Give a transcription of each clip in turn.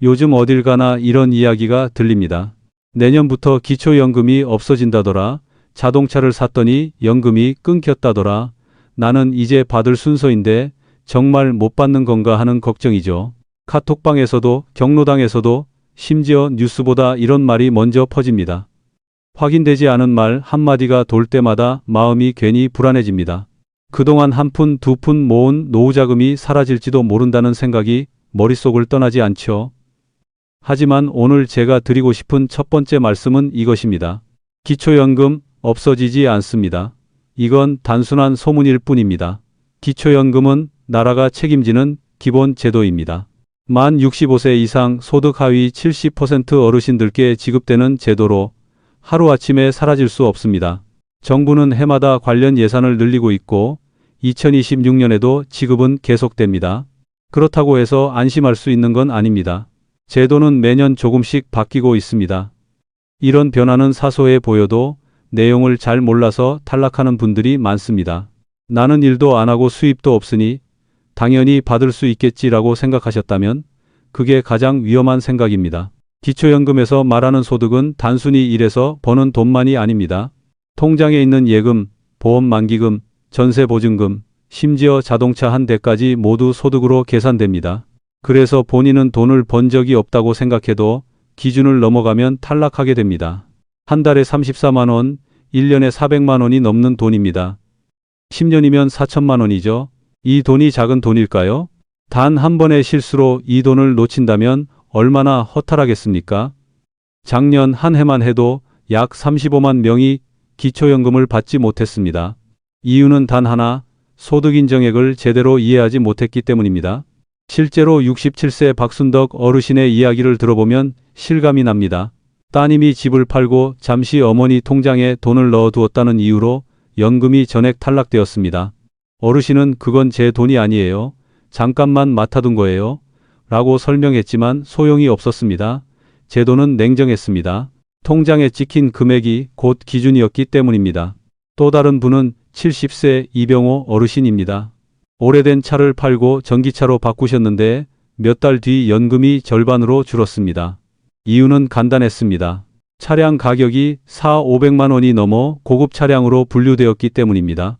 요즘 어딜 가나 이런 이야기가 들립니다. 내년부터 기초연금이 없어진다더라. 자동차를 샀더니 연금이 끊겼다더라. 나는 이제 받을 순서인데 정말 못 받는 건가 하는 걱정이죠. 카톡방에서도 경로당에서도 심지어 뉴스보다 이런 말이 먼저 퍼집니다. 확인되지 않은 말 한마디가 돌 때마다 마음이 괜히 불안해집니다. 그동안 한 푼, 두 푼 모은 노후자금이 사라질지도 모른다는 생각이 머릿속을 떠나지 않죠. 하지만 오늘 제가 드리고 싶은 첫 번째 말씀은 이것입니다. 기초연금 없어지지 않습니다. 이건 단순한 소문일 뿐입니다. 기초연금은 나라가 책임지는 기본 제도입니다. 만 65세 이상 소득 하위 70% 어르신들께 지급되는 제도로 하루아침에 사라질 수 없습니다. 정부는 해마다 관련 예산을 늘리고 있고 2026년에도 지급은 계속됩니다. 그렇다고 해서 안심할 수 있는 건 아닙니다. 제도는 매년 조금씩 바뀌고 있습니다. 이런 변화는 사소해 보여도 내용을 잘 몰라서 탈락하는 분들이 많습니다. 나는 일도 안 하고 수입도 없으니 당연히 받을 수 있겠지라고 생각하셨다면 그게 가장 위험한 생각입니다. 기초연금에서 말하는 소득은 단순히 일해서 버는 돈만이 아닙니다. 통장에 있는 예금, 보험 만기금, 전세보증금, 심지어 자동차 한 대까지 모두 소득으로 계산됩니다. 그래서 본인은 돈을 번 적이 없다고 생각해도 기준을 넘어가면 탈락하게 됩니다. 한 달에 34만 원, 1년에 400만 원이 넘는 돈입니다. 10년이면 4천만 원이죠. 이 돈이 작은 돈일까요? 단 한 번의 실수로 이 돈을 놓친다면 얼마나 허탈하겠습니까? 작년 한 해만 해도 약 35만 명이 기초연금을 받지 못했습니다. 이유는 단 하나, 소득 인정액을 제대로 이해하지 못했기 때문입니다. 실제로 67세 박순덕 어르신의 이야기를 들어보면 실감이 납니다. 따님이 집을 팔고 잠시 어머니 통장에 돈을 넣어두었다는 이유로 연금이 전액 탈락되었습니다. 어르신은 그건 제 돈이 아니에요. 잠깐만 맡아둔 거예요. 라고 설명했지만 소용이 없었습니다. 제 돈은 냉정했습니다. 통장에 찍힌 금액이 곧 기준이었기 때문입니다. 또 다른 분은 70세 이병호 어르신입니다. 오래된 차를 팔고 전기차로 바꾸셨는데 몇 달 뒤 연금이 절반으로 줄었습니다. 이유는 간단했습니다. 차량 가격이 4,500만 원이 넘어 고급 차량으로 분류되었기 때문입니다.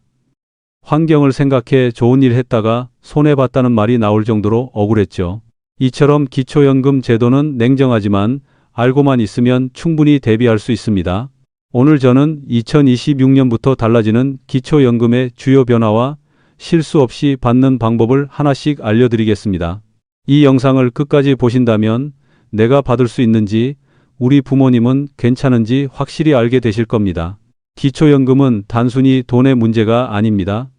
환경을 생각해 좋은 일 했다가 손해봤다는 말이 나올 정도로 억울했죠. 이처럼 기초연금 제도는 냉정하지만 알고만 있으면 충분히 대비할 수 있습니다. 오늘 저는 2026년부터 달라지는 기초연금의 주요 변화와 실수 없이 받는 방법을 하나씩 알려드리겠습니다. 이 영상을 끝까지 보신다면 내가 받을 수 있는지, 우리 부모님은 괜찮은지 확실히 알게 되실 겁니다. 기초연금은 단순히 돈의 문제가 아닙니다.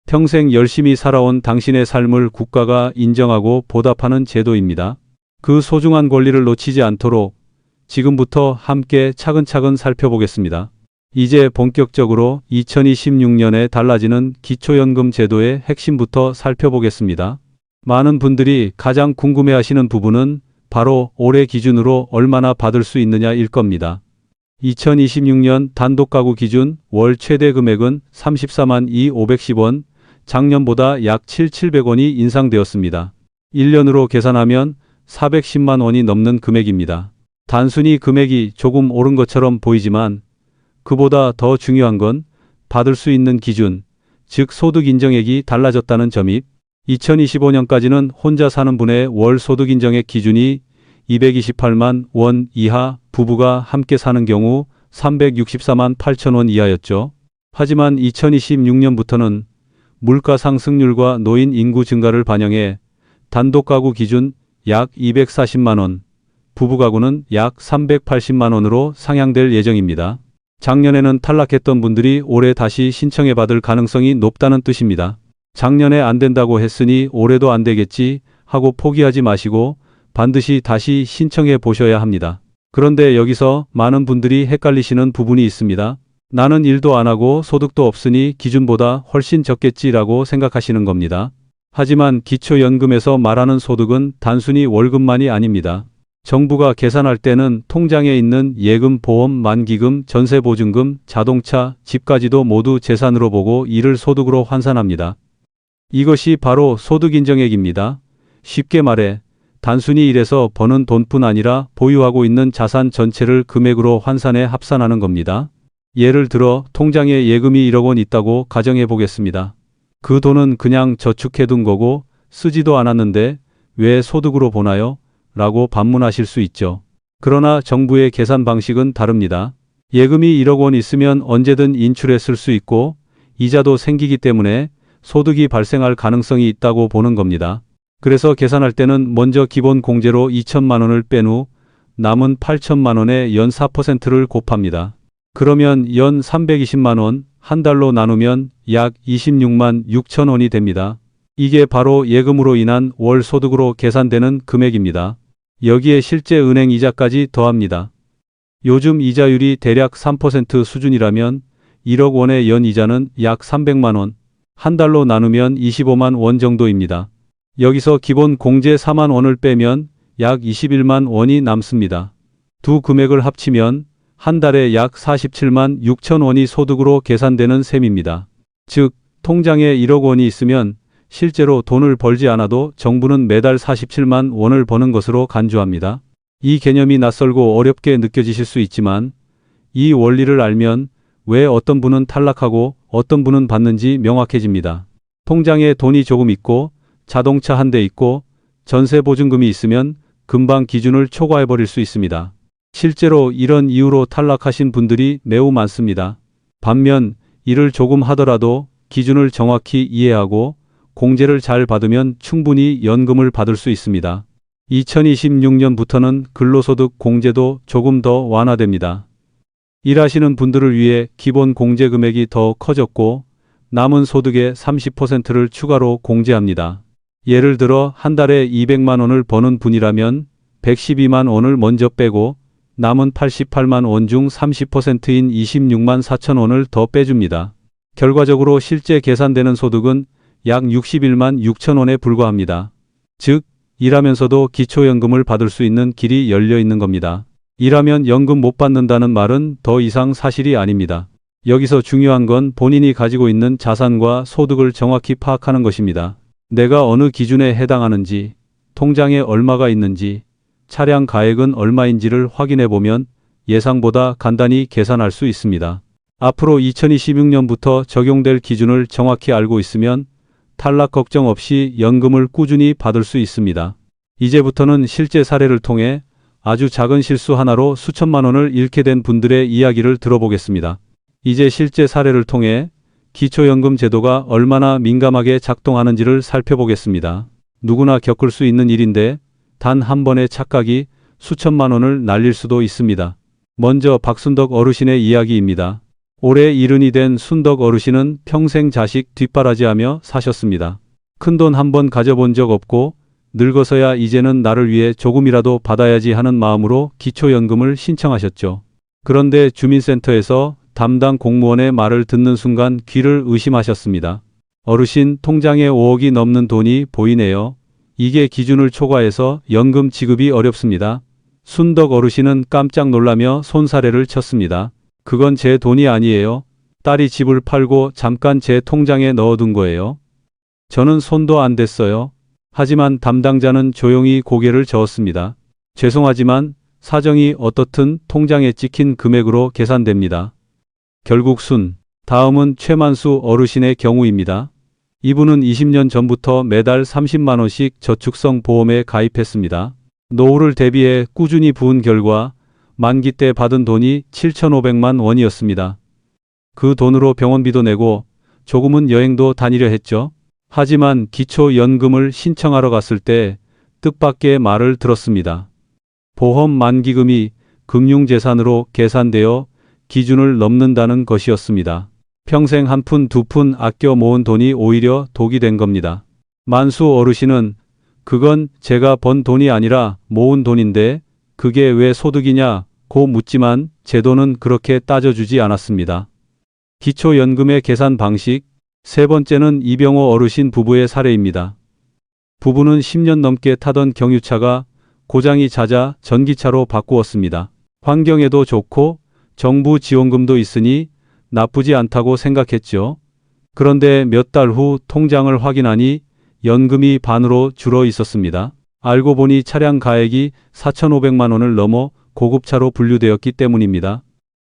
평생 열심히 살아온 당신의 삶을 국가가 인정하고 보답하는 제도입니다. 그 소중한 권리를 놓치지 않도록 지금부터 함께 차근차근 살펴보겠습니다. 이제 본격적으로 2026년에 달라지는 기초연금 제도의 핵심부터 살펴보겠습니다. 많은 분들이 가장 궁금해하시는 부분은 바로 올해 기준으로 얼마나 받을 수 있느냐일 겁니다. 2026년 단독가구 기준 월 최대 금액은 34만 2,510원, 작년보다 약 7,700원이 인상되었습니다. 1년으로 계산하면 410만 원이 넘는 금액입니다. 단순히 금액이 조금 오른 것처럼 보이지만 그보다 더 중요한 건 받을 수 있는 기준, 즉 소득 인정액이 달라졌다는 점입. 2025년까지는 혼자 사는 분의 월 소득 인정액 기준이 228만 원 이하, 부부가 함께 사는 경우 364만 8천 원 이하였죠. 하지만 2026년부터는 물가 상승률과 노인 인구 증가를 반영해 단독 가구 기준 약 240만 원, 부부 가구는 약 380만 원으로 상향될 예정입니다. 작년에는 탈락했던 분들이 올해 다시 신청해 받을 가능성이 높다는 뜻입니다. 작년에 안 된다고 했으니 올해도 안 되겠지 하고 포기하지 마시고 반드시 다시 신청해 보셔야 합니다. 그런데 여기서 많은 분들이 헷갈리시는 부분이 있습니다. 나는 일도 안 하고 소득도 없으니 기준보다 훨씬 적겠지라고 생각하시는 겁니다. 하지만 기초연금에서 말하는 소득은 단순히 월급만이 아닙니다. 정부가 계산할 때는 통장에 있는 예금, 보험, 만기금, 전세보증금, 자동차, 집까지도 모두 재산으로 보고 이를 소득으로 환산합니다. 이것이 바로 소득인정액입니다. 쉽게 말해 단순히 일해서 버는 돈뿐 아니라 보유하고 있는 자산 전체를 금액으로 환산해 합산하는 겁니다. 예를 들어 통장에 예금이 1억 원 있다고 가정해 보겠습니다. 그 돈은 그냥 저축해 둔 거고 쓰지도 않았는데 왜 소득으로 보나요? 라고 반문하실 수 있죠. 그러나 정부의 계산 방식은 다릅니다. 예금이 1억 원 있으면 언제든 인출해 쓸 수 있고 이자도 생기기 때문에 소득이 발생할 가능성이 있다고 보는 겁니다. 그래서 계산할 때는 먼저 기본 공제로 2천만 원을 뺀 후 남은 8천만 원에 연 4%를 곱합니다. 그러면 연 320만 원, 한 달로 나누면 약 26만 6천 원이 됩니다. 이게 바로 예금으로 인한 월 소득으로 계산되는 금액입니다. 여기에 실제 은행 이자까지 더합니다. 요즘 이자율이 대략 3% 수준이라면 1억 원의 연 이자는 약 300만 원, 한 달로 나누면 25만 원 정도입니다. 여기서 기본 공제 4만 원을 빼면 약 21만 원이 남습니다. 두 금액을 합치면 한 달에 약 47만 6천 원이 소득으로 계산되는 셈입니다. 즉, 통장에 1억 원이 있으면 실제로 돈을 벌지 않아도 정부는 매달 47만 원을 버는 것으로 간주합니다. 이 개념이 낯설고 어렵게 느껴지실 수 있지만 이 원리를 알면 왜 어떤 분은 탈락하고 어떤 분은 받는지 명확해집니다. 통장에 돈이 조금 있고 자동차 한 대 있고 전세 보증금이 있으면 금방 기준을 초과해버릴 수 있습니다. 실제로 이런 이유로 탈락하신 분들이 매우 많습니다. 반면 일을 조금 하더라도 기준을 정확히 이해하고 공제를 잘 받으면 충분히 연금을 받을 수 있습니다. 2026년부터는 근로소득 공제도 조금 더 완화됩니다. 일하시는 분들을 위해 기본 공제 금액이 더 커졌고 남은 소득의 30%를 추가로 공제합니다. 예를 들어 한 달에 200만 원을 버는 분이라면 112만 원을 먼저 빼고 남은 88만 원 중 30%인 26만 4천 원을 더 빼줍니다. 결과적으로 실제 계산되는 소득은 약 61만 6천 원에 불과합니다. 즉, 일하면서도 기초연금을 받을 수 있는 길이 열려 있는 겁니다. 일하면 연금 못 받는다는 말은 더 이상 사실이 아닙니다. 여기서 중요한 건 본인이 가지고 있는 자산과 소득을 정확히 파악하는 것입니다. 내가 어느 기준에 해당하는지, 통장에 얼마가 있는지, 차량 가액은 얼마인지를 확인해 보면 예상보다 간단히 계산할 수 있습니다. 앞으로 2026년부터 적용될 기준을 정확히 알고 있으면 탈락 걱정 없이 연금을 꾸준히 받을 수 있습니다. 이제부터는 실제 사례를 통해 아주 작은 실수 하나로 수천만 원을 잃게 된 분들의 이야기를 들어보겠습니다. 이제 실제 사례를 통해 기초연금 제도가 얼마나 민감하게 작동하는지를 살펴보겠습니다. 누구나 겪을 수 있는 일인데 단 한 번의 착각이 수천만 원을 날릴 수도 있습니다. 먼저 박순덕 어르신의 이야기입니다. 올해 70이 된 순덕 어르신은 평생 자식 뒷바라지하며 사셨습니다. 큰돈 한 번 가져본 적 없고 늙어서야 이제는 나를 위해 조금이라도 받아야지 하는 마음으로 기초연금을 신청하셨죠. 그런데 주민센터에서 담당 공무원의 말을 듣는 순간 귀를 의심하셨습니다. 어르신, 통장에 5억이 넘는 돈이 보이네요. 이게 기준을 초과해서 연금 지급이 어렵습니다. 순덕 어르신은 깜짝 놀라며 손사래를 쳤습니다. 그건 제 돈이 아니에요. 딸이 집을 팔고 잠깐 제 통장에 넣어둔 거예요. 저는 손도 안 댔어요. 하지만 담당자는 조용히 고개를 저었습니다. 죄송하지만 사정이 어떻든 통장에 찍힌 금액으로 계산됩니다. 결국 다음은 최만수 어르신의 경우입니다. 이분은 20년 전부터 매달 30만 원씩 저축성 보험에 가입했습니다. 노후를 대비해 꾸준히 부은 결과 만기 때 받은 돈이 7,500만 원이었습니다. 그 돈으로 병원비도 내고 조금은 여행도 다니려 했죠. 하지만 기초연금을 신청하러 갔을 때 뜻밖의 말을 들었습니다. 보험 만기금이 금융재산으로 계산되어 기준을 넘는다는 것이었습니다. 평생 한 푼 두 푼 아껴 모은 돈이 오히려 독이 된 겁니다. 만수 어르신은 그건 제가 번 돈이 아니라 모은 돈인데 그게 왜 소득이냐 고 묻지만 제 돈은 그렇게 따져주지 않았습니다. 기초연금의 계산 방식. 세 번째는 이병호 어르신 부부의 사례입니다. 부부는 10년 넘게 타던 경유차가 고장이 잦아 전기차로 바꾸었습니다. 환경에도 좋고 정부 지원금도 있으니 나쁘지 않다고 생각했죠. 그런데 몇 달 후 통장을 확인하니 연금이 반으로 줄어 있었습니다. 알고 보니 차량 가액이 4,500만 원을 넘어 고급차로 분류되었기 때문입니다.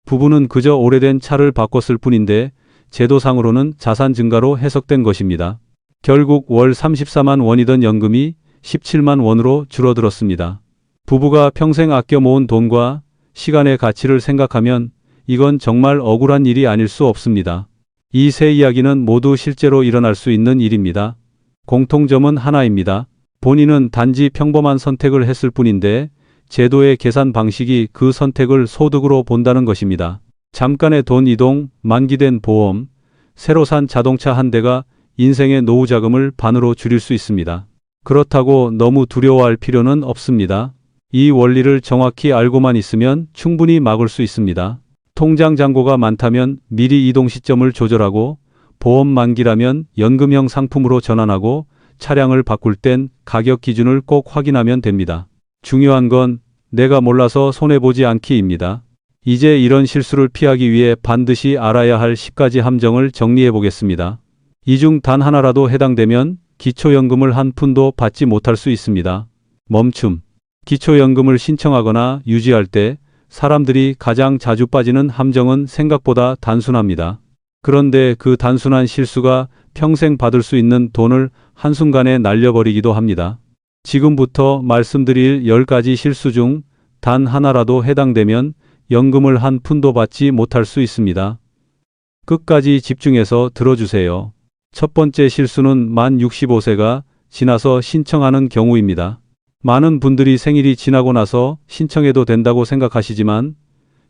부부는 그저 오래된 차를 바꿨을 뿐인데 제도상으로는 자산 증가로 해석된 것입니다. 결국 월 34만 원이던 연금이 17만 원으로 줄어들었습니다. 부부가 평생 아껴 모은 돈과 시간의 가치를 생각하면 이건 정말 억울한 일이 아닐 수 없습니다. 이 세 이야기는 모두 실제로 일어날 수 있는 일입니다. 공통점은 하나입니다. 본인은 단지 평범한 선택을 했을 뿐인데 제도의 계산 방식이 그 선택을 소득으로 본다는 것입니다. 잠깐의 돈 이동, 만기된 보험, 새로 산 자동차 한 대가 인생의 노후 자금을 반으로 줄일 수 있습니다. 그렇다고 너무 두려워할 필요는 없습니다. 이 원리를 정확히 알고만 있으면 충분히 막을 수 있습니다. 통장 잔고가 많다면 미리 이동 시점을 조절하고 보험 만기라면 연금형 상품으로 전환하고 차량을 바꿀 땐 가격 기준을 꼭 확인하면 됩니다. 중요한 건 내가 몰라서 손해보지 않기입니다. 이제 이런 실수를 피하기 위해 반드시 알아야 할 10가지 함정을 정리해 보겠습니다. 이 중 단 하나라도 해당되면 기초연금을 한 푼도 받지 못할 수 있습니다. 멈춤. 기초연금을 신청하거나 유지할 때 사람들이 가장 자주 빠지는 함정은 생각보다 단순합니다. 그런데 그 단순한 실수가 평생 받을 수 있는 돈을 한순간에 날려버리기도 합니다. 지금부터 말씀드릴 10가지 실수 중 단 하나라도 해당되면 연금을 한 푼도 받지 못할 수 있습니다. 끝까지 집중해서 들어주세요. 첫 번째 실수는 만 65세가 지나서 신청하는 경우입니다. 많은 분들이 생일이 지나고 나서 신청해도 된다고 생각하시지만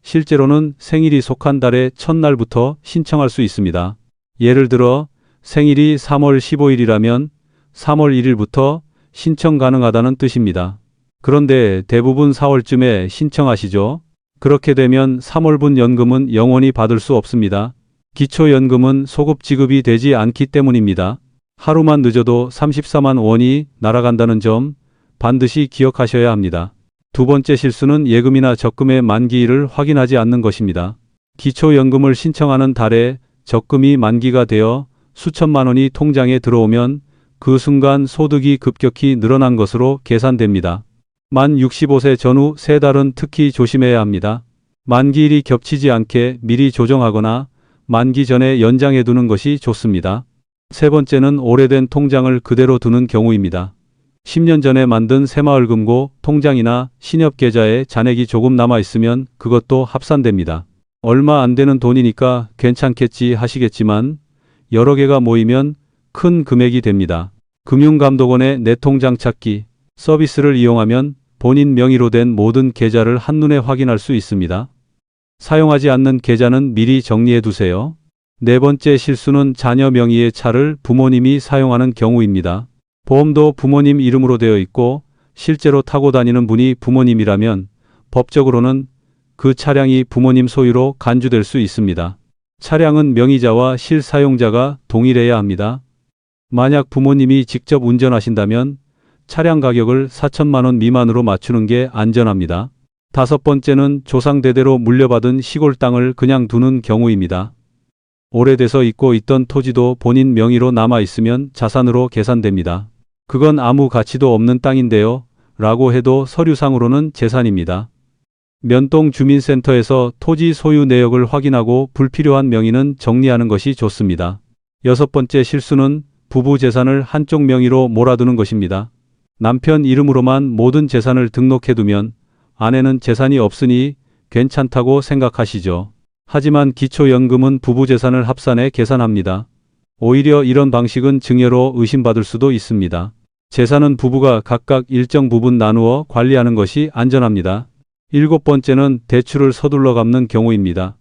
실제로는 생일이 속한 달의 첫날부터 신청할 수 있습니다. 예를 들어 생일이 3월 15일이라면 3월 1일부터 신청 가능하다는 뜻입니다. 그런데 대부분 4월쯤에 신청하시죠? 그렇게 되면 3월분 연금은 영원히 받을 수 없습니다. 기초연금은 소급 지급이 되지 않기 때문입니다. 하루만 늦어도 34만 원이 날아간다는 점 반드시 기억하셔야 합니다. 두 번째 실수는 예금이나 적금의 만기일을 확인하지 않는 것입니다. 기초연금을 신청하는 달에 적금이 만기가 되어 수천만 원이 통장에 들어오면 그 순간 소득이 급격히 늘어난 것으로 계산됩니다. 만 65세 전후 3달은 특히 조심해야 합니다. 만기일이 겹치지 않게 미리 조정하거나 만기 전에 연장해 두는 것이 좋습니다. 세 번째는 오래된 통장을 그대로 두는 경우입니다. 10년 전에 만든 새마을금고 통장이나 신협계좌에 잔액이 조금 남아 있으면 그것도 합산됩니다. 얼마 안 되는 돈이니까 괜찮겠지 하시겠지만 여러 개가 모이면 큰 금액이 됩니다. 금융감독원의 내 통장 찾기 서비스를 이용하면 본인 명의로 된 모든 계좌를 한눈에 확인할 수 있습니다. 사용하지 않는 계좌는 미리 정리해 두세요. 네 번째 실수는 자녀 명의의 차를 부모님이 사용하는 경우입니다. 보험도 부모님 이름으로 되어 있고 실제로 타고 다니는 분이 부모님이라면 법적으로는 그 차량이 부모님 소유로 간주될 수 있습니다. 차량은 명의자와 실사용자가 동일해야 합니다. 만약 부모님이 직접 운전하신다면 차량 가격을 4천만 원 미만으로 맞추는 게 안전합니다. 다섯 번째는 조상 대대로 물려받은 시골 땅을 그냥 두는 경우입니다. 오래돼서 잊고 있던 토지도 본인 명의로 남아 있으면 자산으로 계산됩니다. 그건 아무 가치도 없는 땅인데요. 라고 해도 서류상으로는 재산입니다. 면동 주민센터에서 토지 소유 내역을 확인하고 불필요한 명의는 정리하는 것이 좋습니다. 여섯 번째 실수는 부부 재산을 한쪽 명의로 몰아두는 것입니다. 남편 이름으로만 모든 재산을 등록해두면 아내는 재산이 없으니 괜찮다고 생각하시죠. 하지만 기초연금은 부부 재산을 합산해 계산합니다. 오히려 이런 방식은 증여로 의심받을 수도 있습니다. 재산은 부부가 각각 일정 부분 나누어 관리하는 것이 안전합니다. 일곱 번째는 대출을 서둘러 갚는 경우입니다.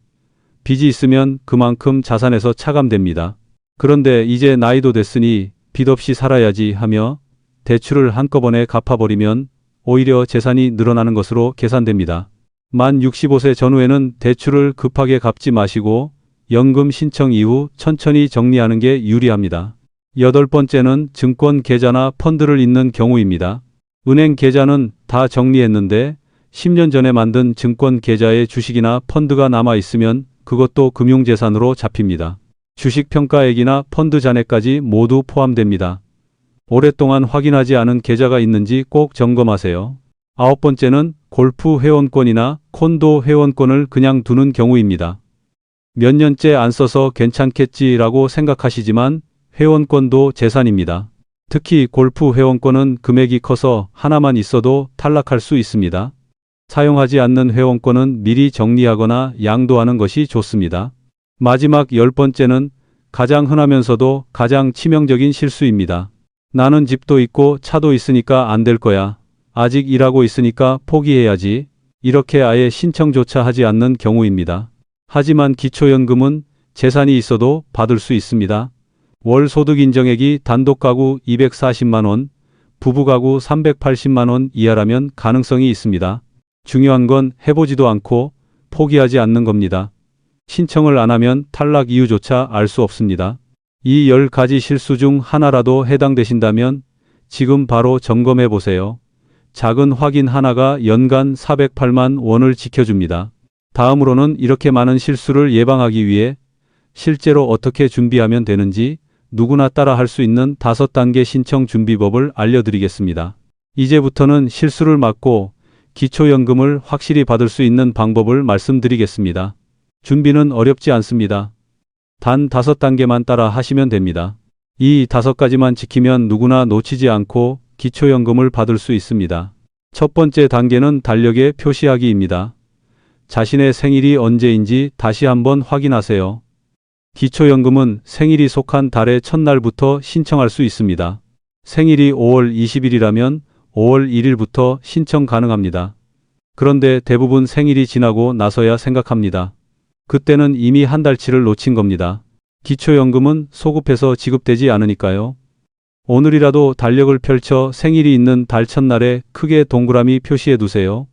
빚이 있으면 그만큼 자산에서 차감됩니다. 그런데 이제 나이도 됐으니 빚 없이 살아야지 하며 대출을 한꺼번에 갚아버리면 오히려 재산이 늘어나는 것으로 계산됩니다. 만 65세 전후에는 대출을 급하게 갚지 마시고 연금 신청 이후 천천히 정리하는 게 유리합니다. 여덟 번째는 증권 계좌나 펀드를 잇는 경우입니다. 은행 계좌는 다 정리했는데 10년 전에 만든 증권 계좌에 주식이나 펀드가 남아 있으면 그것도 금융재산으로 잡힙니다. 주식 평가액이나 펀드 잔액까지 모두 포함됩니다. 오랫동안 확인하지 않은 계좌가 있는지 꼭 점검하세요. 9번째는 골프 회원권이나 콘도 회원권을 그냥 두는 경우입니다. 몇 년째 안 써서 괜찮겠지라고 생각하시지만 회원권도 재산입니다. 특히 골프 회원권은 금액이 커서 하나만 있어도 탈락할 수 있습니다. 사용하지 않는 회원권은 미리 정리하거나 양도하는 것이 좋습니다. 마지막 10번째는 가장 흔하면서도 가장 치명적인 실수입니다. 나는 집도 있고 차도 있으니까 안 될 거야. 아직 일하고 있으니까 포기해야지. 이렇게 아예 신청조차 하지 않는 경우입니다. 하지만 기초연금은 재산이 있어도 받을 수 있습니다. 월 소득 인정액이 단독 가구 240만 원, 부부 가구 380만 원 이하라면 가능성이 있습니다. 중요한 건 해보지도 않고 포기하지 않는 겁니다. 신청을 안 하면 탈락 이유조차 알 수 없습니다. 이 10가지 실수 중 하나라도 해당되신다면 지금 바로 점검해 보세요. 작은 확인 하나가 연간 408만 원을 지켜줍니다. 다음으로는 이렇게 많은 실수를 예방하기 위해 실제로 어떻게 준비하면 되는지 누구나 따라 할 수 있는 5단계 신청 준비법을 알려드리겠습니다. 이제부터는 실수를 막고 기초연금을 확실히 받을 수 있는 방법을 말씀드리겠습니다. 준비는 어렵지 않습니다. 단 5단계만 따라 하시면 됩니다. 이 5가지만 지키면 누구나 놓치지 않고 기초연금을 받을 수 있습니다. 첫 번째 단계는 달력에 표시하기입니다. 자신의 생일이 언제인지 다시 한번 확인하세요. 기초연금은 생일이 속한 달의 첫날부터 신청할 수 있습니다. 생일이 5월 20일이라면 5월 1일부터 신청 가능합니다. 그런데 대부분 생일이 지나고 나서야 생각합니다. 그때는 이미 한 달치를 놓친 겁니다. 기초연금은 소급해서 지급되지 않으니까요. 오늘이라도 달력을 펼쳐 생일이 있는 달 첫날에 크게 동그라미 표시해 두세요.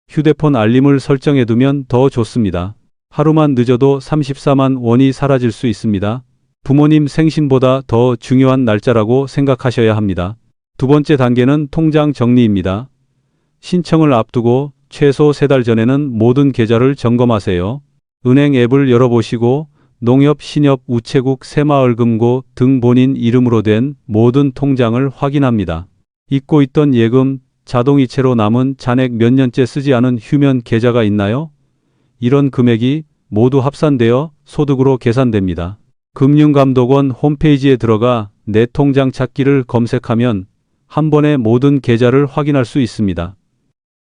휴대폰 알림을 설정해 두면 더 좋습니다. 하루만 늦어도 34만 원이 사라질 수 있습니다. 부모님 생신보다 더 중요한 날짜라고 생각하셔야 합니다. 두 번째 단계는 통장 정리입니다. 신청을 앞두고 최소 3달 전에는 모든 계좌를 점검하세요. 은행 앱을 열어보시고 농협, 신협, 우체국, 새마을금고 등 본인 이름으로 된 모든 통장을 확인합니다. 잊고 있던 예금, 자동이체로 남은 잔액 몇 년째 쓰지 않은 휴면 계좌가 있나요? 이런 금액이 모두 합산되어 소득으로 계산됩니다. 금융감독원 홈페이지에 들어가 내 통장 찾기를 검색하면 한 번에 모든 계좌를 확인할 수 있습니다.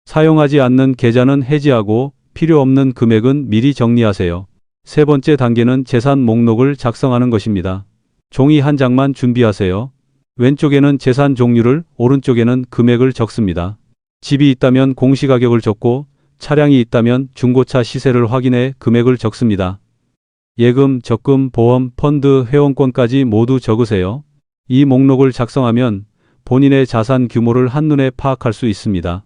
사용하지 않는 계좌는 해지하고 필요 없는 금액은 미리 정리하세요. 세 번째 단계는 재산 목록을 작성하는 것입니다. 종이 한 장만 준비하세요. 왼쪽에는 재산 종류를, 오른쪽에는 금액을 적습니다. 집이 있다면 공시가격을 적고 차량이 있다면 중고차 시세를 확인해 금액을 적습니다. 예금, 적금, 보험, 펀드, 회원권까지 모두 적으세요. 이 목록을 작성하면 본인의 자산 규모를 한눈에 파악할 수 있습니다.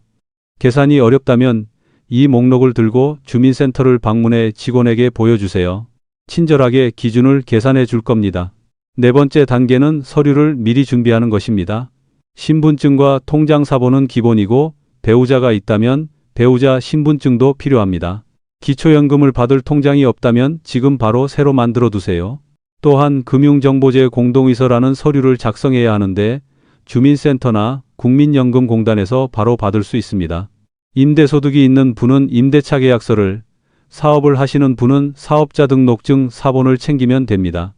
계산이 어렵다면 이 목록을 들고 주민센터를 방문해 직원에게 보여주세요. 친절하게 기준을 계산해 줄 겁니다. 네 번째 단계는 서류를 미리 준비하는 것입니다. 신분증과 통장 사본은 기본이고 배우자가 있다면 배우자 신분증도 필요합니다. 기초연금을 받을 통장이 없다면 지금 바로 새로 만들어 두세요. 또한 금융정보제 공동의서라는 서류를 작성해야 하는데 주민센터나 국민연금공단에서 바로 받을 수 있습니다. 임대소득이 있는 분은 임대차 계약서를, 사업을 하시는 분은 사업자 등록증 사본을 챙기면 됩니다.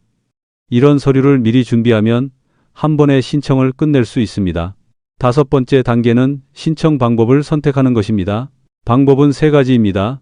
이런 서류를 미리 준비하면 한 번에 신청을 끝낼 수 있습니다. 다섯 번째 단계는 신청 방법을 선택하는 것입니다. 방법은 3가지입니다.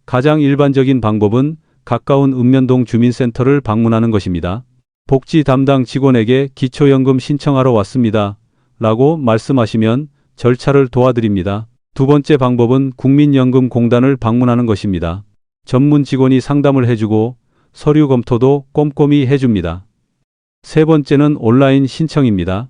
가장 일반적인 방법은 가까운 읍면동 주민센터를 방문하는 것입니다. 복지 담당 직원에게 기초연금 신청하러 왔습니다. 라고 말씀하시면 절차를 도와드립니다. 두 번째 방법은 국민연금공단을 방문하는 것입니다. 전문 직원이 상담을 해주고 서류 검토도 꼼꼼히 해줍니다. 세 번째는 온라인 신청입니다.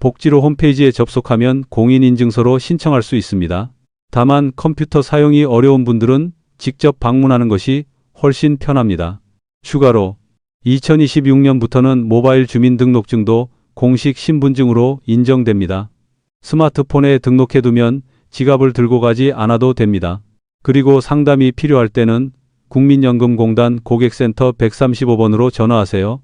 복지로 홈페이지에 접속하면 공인인증서로 신청할 수 있습니다. 다만 컴퓨터 사용이 어려운 분들은 직접 방문하는 것이 훨씬 편합니다. 추가로 2026년부터는 모바일 주민등록증도 공식 신분증으로 인정됩니다. 스마트폰에 등록해두면 지갑을 들고 가지 않아도 됩니다. 그리고 상담이 필요할 때는 국민연금공단 고객센터 135번으로 전화하세요.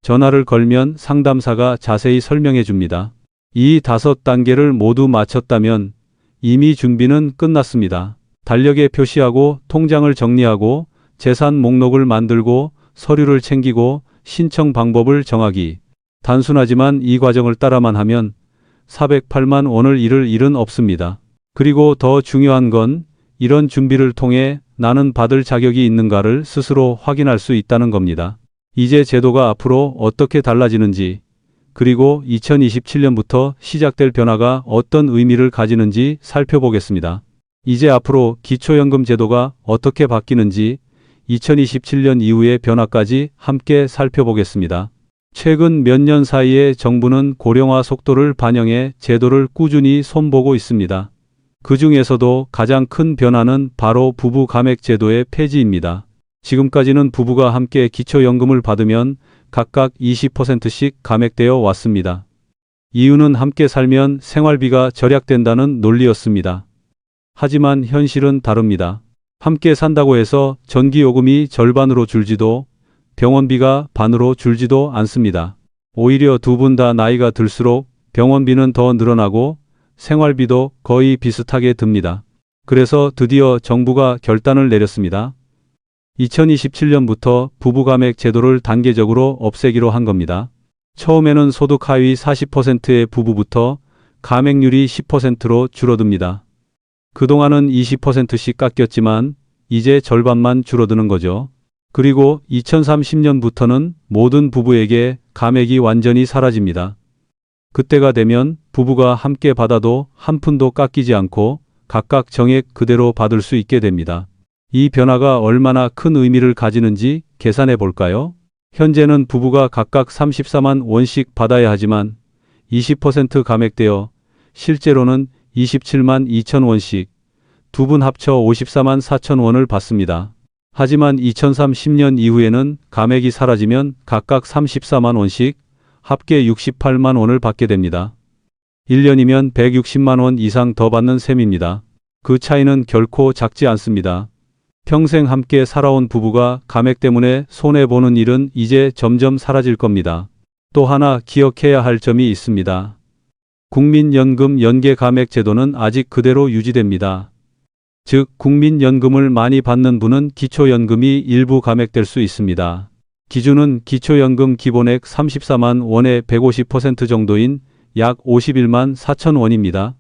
전화를 걸면 상담사가 자세히 설명해 줍니다. 이 5단계를 모두 마쳤다면 이미 준비는 끝났습니다. 달력에 표시하고 통장을 정리하고 재산 목록을 만들고 서류를 챙기고 신청 방법을 정하기. 단순하지만 이 과정을 따라만 하면 408만 원을 잃을 일은 없습니다. 그리고 더 중요한 건 이런 준비를 통해 나는 받을 자격이 있는가를 스스로 확인할 수 있다는 겁니다. 이제 제도가 앞으로 어떻게 달라지는지, 그리고 2027년부터 시작될 변화가 어떤 의미를 가지는지 살펴보겠습니다. 이제 앞으로 기초연금 제도가 어떻게 바뀌는지 2027년 이후의 변화까지 함께 살펴보겠습니다. 최근 몇 년 사이에 정부는 고령화 속도를 반영해 제도를 꾸준히 손보고 있습니다. 그 중에서도 가장 큰 변화는 바로 부부 감액 제도의 폐지입니다. 지금까지는 부부가 함께 기초연금을 받으면 각각 20%씩 감액되어 왔습니다. 이유는 함께 살면 생활비가 절약된다는 논리였습니다. 하지만 현실은 다릅니다. 함께 산다고 해서 전기요금이 절반으로 줄지도 병원비가 반으로 줄지도 않습니다. 오히려 두 분 다 나이가 들수록 병원비는 더 늘어나고 생활비도 거의 비슷하게 듭니다. 그래서 드디어 정부가 결단을 내렸습니다. 2027년부터 부부감액 제도를 단계적으로 없애기로 한 겁니다. 처음에는 소득 하위 40%의 부부부터 감액률이 10%로 줄어듭니다. 그동안은 20%씩 깎였지만 이제 절반만 줄어드는 거죠. 그리고 2030년부터는 모든 부부에게 감액이 완전히 사라집니다. 그때가 되면 부부가 함께 받아도 한 푼도 깎이지 않고 각각 정액 그대로 받을 수 있게 됩니다. 이 변화가 얼마나 큰 의미를 가지는지 계산해 볼까요? 현재는 부부가 각각 34만 원씩 받아야 하지만 20% 감액되어 실제로는 27만 2천 원씩 두 분 합쳐 54만 4천 원을 받습니다. 하지만 2030년 이후에는 감액이 사라지면 각각 34만 원씩 합계 68만 원을 받게 됩니다. 1년이면 160만 원 이상 더 받는 셈입니다. 그 차이는 결코 작지 않습니다. 평생 함께 살아온 부부가 감액 때문에 손해보는 일은 이제 점점 사라질 겁니다. 또 하나 기억해야 할 점이 있습니다. 국민연금 연계 감액 제도는 아직 그대로 유지됩니다. 즉, 국민연금을 많이 받는 분은 기초연금이 일부 감액될 수 있습니다. 기준은 기초연금 기본액 34만 원의 150% 정도인 약 51만 4천 원입니다.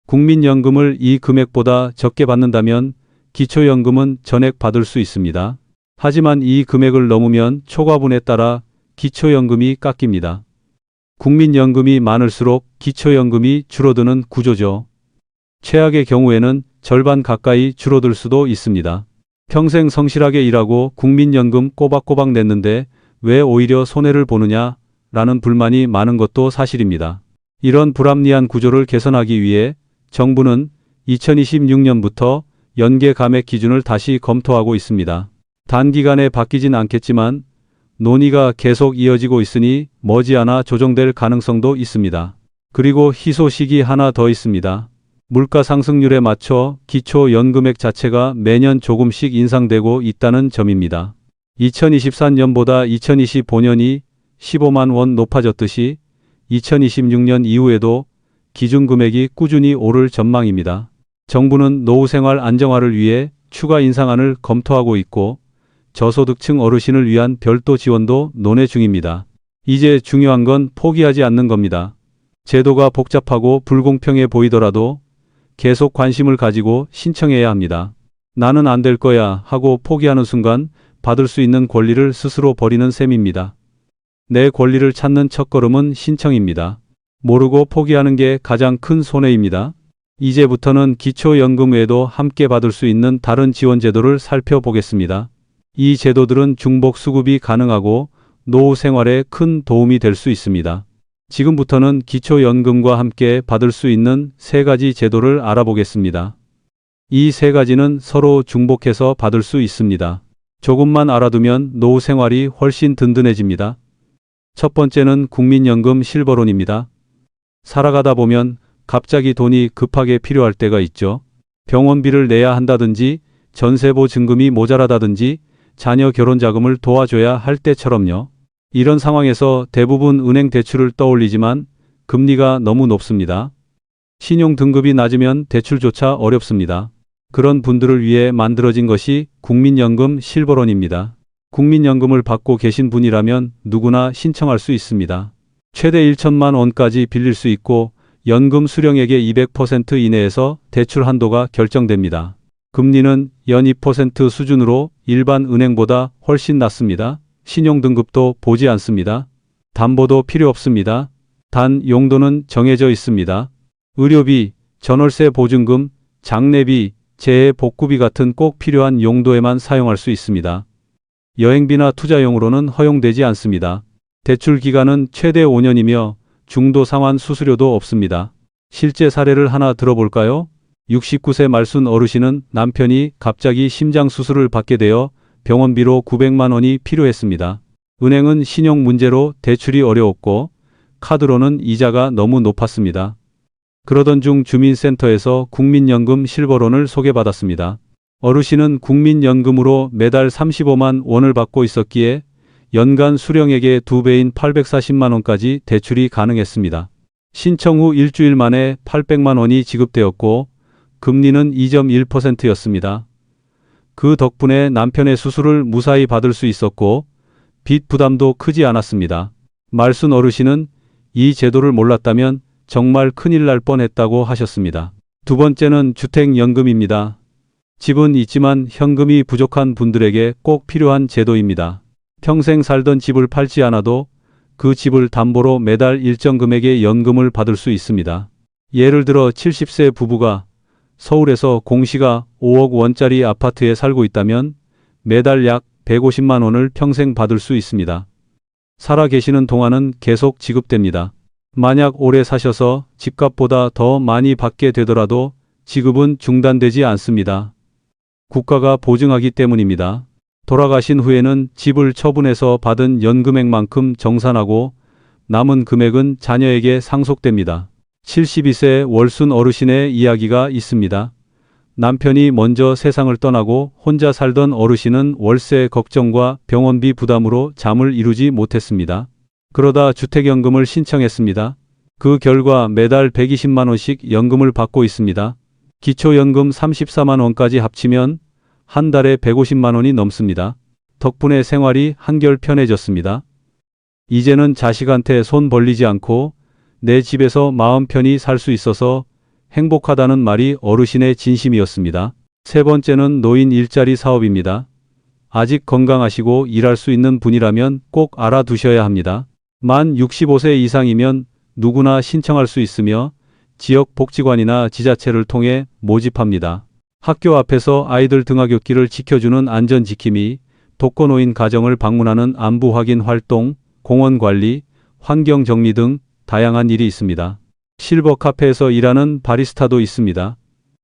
국민연금을 이 금액보다 적게 받는다면 기초연금은 전액 받을 수 있습니다. 하지만 이 금액을 넘으면 초과분에 따라 기초연금이 깎입니다. 국민연금이 많을수록 기초연금이 줄어드는 구조죠. 최악의 경우에는 절반 가까이 줄어들 수도 있습니다. 평생 성실하게 일하고 국민연금 꼬박꼬박 냈는데 왜 오히려 손해를 보느냐 라는 불만이 많은 것도 사실입니다. 이런 불합리한 구조를 개선하기 위해 정부는 2026년부터 연계 감액 기준을 다시 검토하고 있습니다. 단기간에 바뀌진 않겠지만 논의가 계속 이어지고 있으니 머지않아 조정될 가능성도 있습니다. 그리고 희소식이 하나 더 있습니다. 물가 상승률에 맞춰 기초연금액 자체가 매년 조금씩 인상되고 있다는 점입니다. 2023년보다 2025년이 15만 원 높아졌듯이 2026년 이후에도 기준금액이 꾸준히 오를 전망입니다. 정부는 노후생활 안정화를 위해 추가 인상안을 검토하고 있고 저소득층 어르신을 위한 별도 지원도 논의 중입니다. 이제 중요한 건 포기하지 않는 겁니다. 제도가 복잡하고 불공평해 보이더라도 계속 관심을 가지고 신청해야 합니다. 나는 안 될 거야 하고 포기하는 순간 받을 수 있는 권리를 스스로 버리는 셈입니다. 내 권리를 찾는 첫걸음은 신청입니다. 모르고 포기하는 게 가장 큰 손해입니다. 이제부터는 기초연금 외에도 함께 받을 수 있는 다른 지원 제도를 살펴보겠습니다. 이 제도들은 중복 수급이 가능하고 노후 생활에 큰 도움이 될 수 있습니다. 지금부터는 기초연금과 함께 받을 수 있는 3가지 제도를 알아보겠습니다. 이 3가지는 서로 중복해서 받을 수 있습니다. 조금만 알아두면 노후 생활이 훨씬 든든해집니다. 첫 번째는 국민연금 실버론입니다. 살아가다 보면 갑자기 돈이 급하게 필요할 때가 있죠. 병원비를 내야 한다든지 전세 보증금이 모자라다든지 자녀 결혼 자금을 도와줘야 할 때처럼요. 이런 상황에서 대부분 은행 대출을 떠올리지만 금리가 너무 높습니다. 신용 등급이 낮으면 대출조차 어렵습니다. 그런 분들을 위해 만들어진 것이 국민연금 실버론입니다. 국민연금을 받고 계신 분이라면 누구나 신청할 수 있습니다. 최대 1천만 원까지 빌릴 수 있고 연금 수령액의 200% 이내에서 대출 한도가 결정됩니다. 금리는 연 2% 수준으로 일반 은행보다 훨씬 낮습니다. 신용 등급도 보지 않습니다. 담보도 필요 없습니다. 단 용도는 정해져 있습니다. 의료비, 전월세 보증금, 장례비, 재해 복구비 같은 꼭 필요한 용도에만 사용할 수 있습니다. 여행비나 투자용으로는 허용되지 않습니다. 대출 기간은 최대 5년이며 중도 상환 수수료도 없습니다. 실제 사례를 하나 들어볼까요? 69세 말순 어르신은 남편이 갑자기 심장 수술을 받게 되어 병원비로 900만 원이 필요했습니다. 은행은 신용 문제로 대출이 어려웠고 카드로는 이자가 너무 높았습니다. 그러던 중 주민센터에서 국민연금 실버론을 소개받았습니다. 어르신은 국민연금으로 매달 35만 원을 받고 있었기에 연간 수령액의 2배인 840만 원까지 대출이 가능했습니다. 신청 후 일주일 만에 800만 원이 지급되었고 금리는 2.1%였습니다. 그 덕분에 남편의 수술을 무사히 받을 수 있었고 빚 부담도 크지 않았습니다. 말순 어르신은 이 제도를 몰랐다면 정말 큰일 날 뻔했다고 하셨습니다. 두 번째는 주택연금입니다. 집은 있지만 현금이 부족한 분들에게 꼭 필요한 제도입니다. 평생 살던 집을 팔지 않아도 그 집을 담보로 매달 일정 금액의 연금을 받을 수 있습니다. 예를 들어 70세 부부가 서울에서 공시가 5억 원짜리 아파트에 살고 있다면 매달 약 150만 원을 평생 받을 수 있습니다. 살아 계시는 동안은 계속 지급됩니다. 만약 오래 사셔서 집값보다 더 많이 받게 되더라도 지급은 중단되지 않습니다. 국가가 보증하기 때문입니다. 돌아가신 후에는 집을 처분해서 받은 연금액만큼 정산하고 남은 금액은 자녀에게 상속됩니다. 72세 월순 어르신의 이야기가 있습니다. 남편이 먼저 세상을 떠나고 혼자 살던 어르신은 월세 걱정과 병원비 부담으로 잠을 이루지 못했습니다. 그러다 주택연금을 신청했습니다. 그 결과 매달 120만 원씩 연금을 받고 있습니다. 기초연금 34만 원까지 합치면 한 달에 150만 원이 넘습니다. 덕분에 생활이 한결 편해졌습니다. 이제는 자식한테 손 벌리지 않고 내 집에서 마음 편히 살 수 있어서 행복하다는 말이 어르신의 진심이었습니다. 세 번째는 노인 일자리 사업입니다. 아직 건강하시고 일할 수 있는 분이라면 꼭 알아두셔야 합니다. 만 65세 이상이면 누구나 신청할 수 있으며 지역 복지관이나 지자체를 통해 모집합니다. 학교 앞에서 아이들 등하굣길을 지켜주는 안전지킴이, 독거노인 가정을 방문하는 안부 확인 활동, 공원 관리, 환경 정리 등 다양한 일이 있습니다. 실버 카페에서 일하는 바리스타도 있습니다.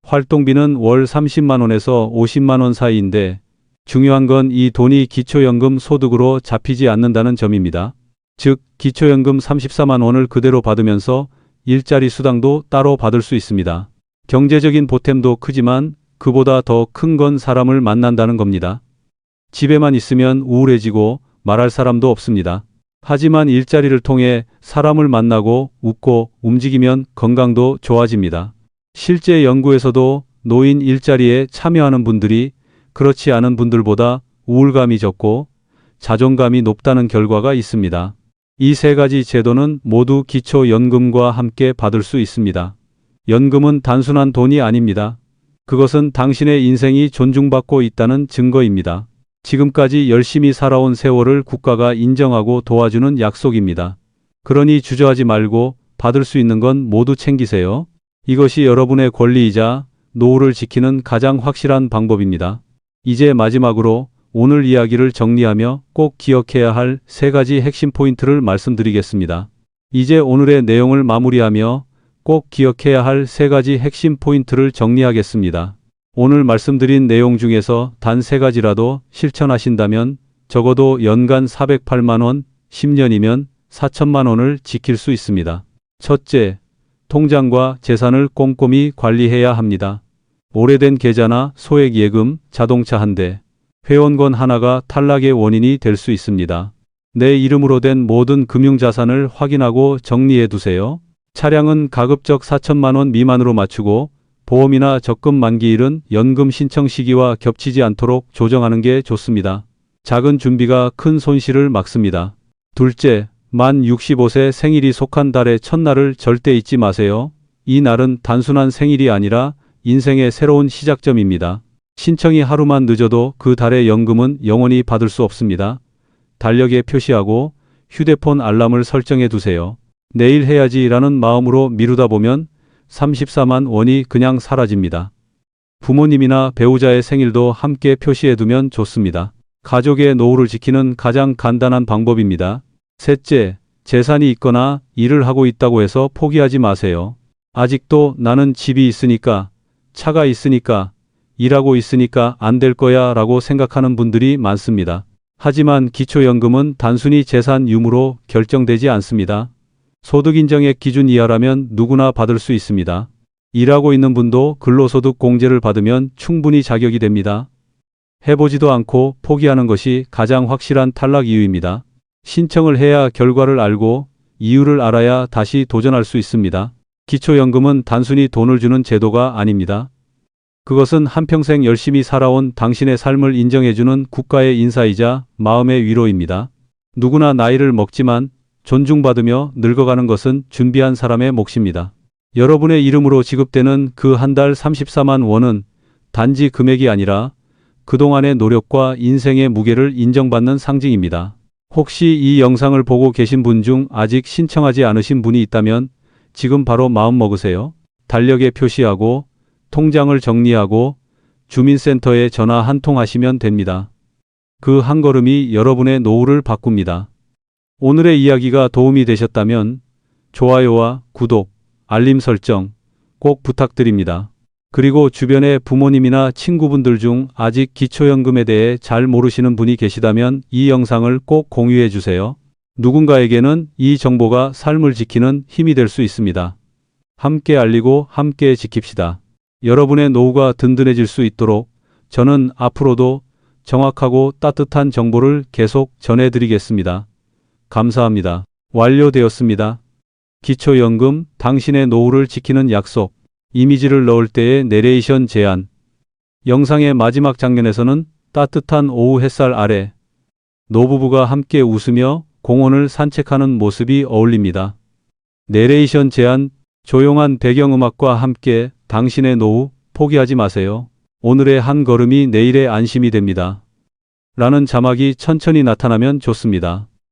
활동비는 월 30만 원에서 50만 원 사이인데 중요한 건 이 돈이 기초연금 소득으로 잡히지 않는다는 점입니다. 즉 기초연금 34만 원을 그대로 받으면서 일자리 수당도 따로 받을 수 있습니다. 경제적인 보탬도 크지만 그보다 더 큰 건 사람을 만난다는 겁니다. 집에만 있으면 우울해지고 말할 사람도 없습니다. 하지만 일자리를 통해 사람을 만나고 웃고 움직이면 건강도 좋아집니다. 실제 연구에서도 노인 일자리에 참여하는 분들이 그렇지 않은 분들보다 우울감이 적고 자존감이 높다는 결과가 있습니다. 이 세 가지 제도는 모두 기초연금과 함께 받을 수 있습니다. 연금은 단순한 돈이 아닙니다. 그것은 당신의 인생이 존중받고 있다는 증거입니다. 지금까지 열심히 살아온 세월을 국가가 인정하고 도와주는 약속입니다. 그러니 주저하지 말고 받을 수 있는 건 모두 챙기세요. 이것이 여러분의 권리이자 노후를 지키는 가장 확실한 방법입니다. 이제 마지막으로 오늘 이야기를 정리하며 꼭 기억해야 할 세 가지 핵심 포인트를 말씀드리겠습니다. 이제 오늘의 내용을 마무리하며 꼭 기억해야 할 세 가지 핵심 포인트를 정리하겠습니다. 오늘 말씀드린 내용 중에서 단 세 가지라도 실천하신다면 적어도 연간 408만 원, 10년이면 4천만 원을 지킬 수 있습니다. 첫째, 통장과 재산을 꼼꼼히 관리해야 합니다. 오래된 계좌나 소액 예금, 자동차 한 대, 회원권 하나가 탈락의 원인이 될 수 있습니다. 내 이름으로 된 모든 금융자산을 확인하고 정리해 두세요. 차량은 가급적 4천만 원 미만으로 맞추고 보험이나 적금 만기일은 연금 신청 시기와 겹치지 않도록 조정하는 게 좋습니다. 작은 준비가 큰 손실을 막습니다. 둘째, 만 65세 생일이 속한 달의 첫날을 절대 잊지 마세요. 이 날은 단순한 생일이 아니라 인생의 새로운 시작점입니다. 신청이 하루만 늦어도 그 달의 연금은 영원히 받을 수 없습니다. 달력에 표시하고 휴대폰 알람을 설정해 두세요. 내일 해야지라는 마음으로 미루다 보면 34만 원이 그냥 사라집니다. 부모님이나 배우자의 생일도 함께 표시해 두면 좋습니다. 가족의 노후를 지키는 가장 간단한 방법입니다. 셋째, 재산이 있거나 일을 하고 있다고 해서 포기하지 마세요. 아직도 나는 집이 있으니까, 차가 있으니까, 일하고 있으니까 안 될 거야 라고 생각하는 분들이 많습니다. 하지만 기초연금은 단순히 재산 유무로 결정되지 않습니다. 소득인정액 기준 이하라면 누구나 받을 수 있습니다. 일하고 있는 분도 근로소득 공제를 받으면 충분히 자격이 됩니다. 해보지도 않고 포기하는 것이 가장 확실한 탈락 이유입니다. 신청을 해야 결과를 알고 이유를 알아야 다시 도전할 수 있습니다. 기초연금은 단순히 돈을 주는 제도가 아닙니다. 그것은 한평생 열심히 살아온 당신의 삶을 인정해주는 국가의 인사이자 마음의 위로입니다. 누구나 나이를 먹지만 존중받으며 늙어가는 것은 준비한 사람의 몫입니다. 여러분의 이름으로 지급되는 그 한 달 34만 원은 단지 금액이 아니라 그동안의 노력과 인생의 무게를 인정받는 상징입니다. 혹시 이 영상을 보고 계신 분 중 아직 신청하지 않으신 분이 있다면 지금 바로 마음 먹으세요. 달력에 표시하고 통장을 정리하고 주민센터에 전화 한 통 하시면 됩니다. 그 한 걸음이 여러분의 노후를 바꿉니다. 오늘의 이야기가 도움이 되셨다면 좋아요와 구독, 알림 설정 꼭 부탁드립니다. 그리고 주변의 부모님이나 친구분들 중 아직 기초연금에 대해 잘 모르시는 분이 계시다면 이 영상을 꼭 공유해 주세요. 누군가에게는 이 정보가 삶을 지키는 힘이 될 수 있습니다. 함께 알리고 함께 지킵시다. 여러분의 노후가 든든해질 수 있도록 저는 앞으로도 정확하고 따뜻한 정보를 계속 전해드리겠습니다. 감사합니다. 완료되었습니다. 기초연금, 당신의 노후를 지키는 약속. 이미지를 넣을 때의 내레이션 제안. 영상의 마지막 장면에서는 따뜻한 오후 햇살 아래 노부부가 함께 웃으며 공원을 산책하는 모습이 어울립니다. 내레이션 제안, 조용한 배경음악과 함께 당신의 노후 포기하지 마세요. 오늘의 한 걸음이 내일의 안심이 됩니다. 라는 자막이 천천히 나타나면 좋습니다.